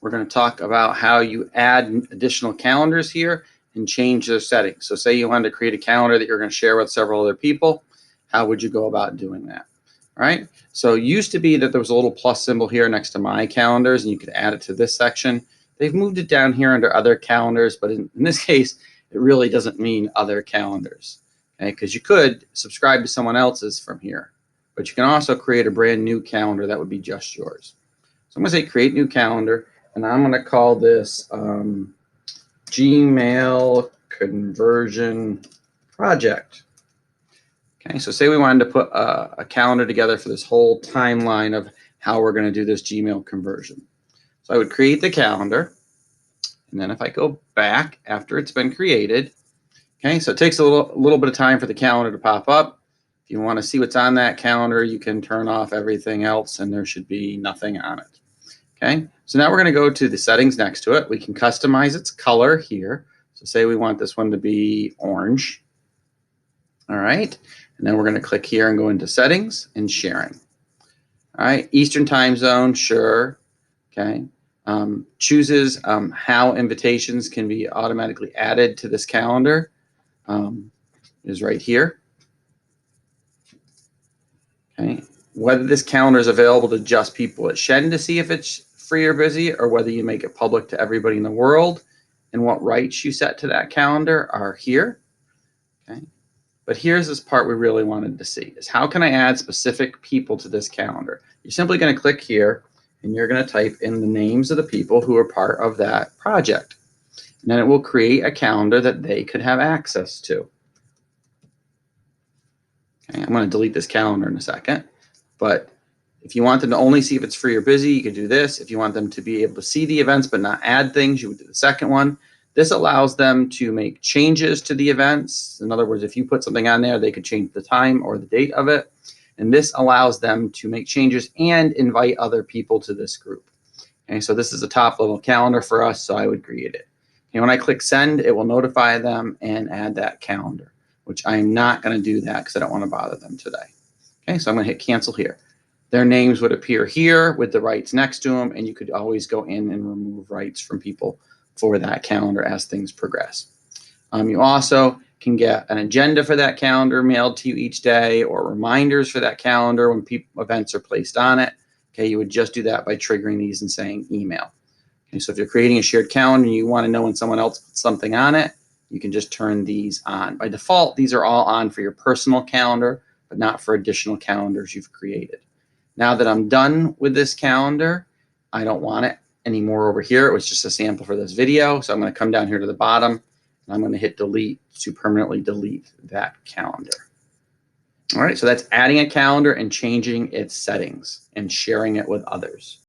we're going to talk about how you add additional calendars here and change their settings. So say you wanted to create a calendar that you're going to share with several other people. How would you go about doing that? All right. So it used to be that there was a little plus symbol here next to My Calendars, and you could add it to this section. They've moved it down here under Other Calendars, but in this case, it really doesn't mean Other Calendars, okay? Because you could subscribe to someone else's from here, but you can also create a brand new calendar that would be just yours. So I'm going to say Create New Calendar, and I'm going to call this Gmail Conversion Project. Okay, so say we wanted to put a calendar together for this whole timeline of how we're going to do this Gmail conversion. So I would create the calendar, and then if I go back after it's been created, okay, so it takes a little bit of time for the calendar to pop up. If you want to see what's on that calendar, you can turn off everything else, and there should be nothing on it. Okay, so now we're going to go to the settings next to it. We can customize its color here. So say we want this one to be orange. All right, and then we're going to click here and go into settings and sharing. All right, Eastern time zone, sure. Okay, chooses how invitations can be automatically added to this calendar is right here. Okay, whether this calendar is available to just people at SHEN to see if it's free or busy, or whether you make it public to everybody in the world, and what rights you set to that calendar are here. Okay. But here's this part we really wanted to see, is how can I add specific people to this calendar? You're simply going to click here, and you're going to type in the names of the people who are part of that project. And then it will create a calendar that they could have access to. Okay, I'm going to delete this calendar in a second. But if you want them to only see if it's free or busy, you could do this. If you want them to be able to see the events but not add things, you would do the second one. This allows them to make changes to the events. In other words, if you put something on there, they could change the time or the date of it. And this allows them to make changes and invite other people to this group. Okay, so this is a top level calendar for us, so I would create it. And when I click send, it will notify them and add that calendar, which I am not going to do that because I don't want to bother them today. Okay, so I'm going to hit cancel here. Their names would appear here with the rights next to them, and you could always go in and remove rights from people for that calendar as things progress. You also can get an agenda for that calendar mailed to you each day, or reminders for that calendar when events are placed on it. Okay, you would just do that by triggering these and saying email. Okay, so if you're creating a shared calendar and you want to know when someone else puts something on it, you can just turn these on. By default, these are all on for your personal calendar, but not for additional calendars you've created. Now that I'm done with this calendar, I don't want it anymore over here. It was just a sample for this video. So I'm going to come down here to the bottom, and I'm going to hit delete to permanently delete that calendar. All right, so that's adding a calendar and changing its settings and sharing it with others.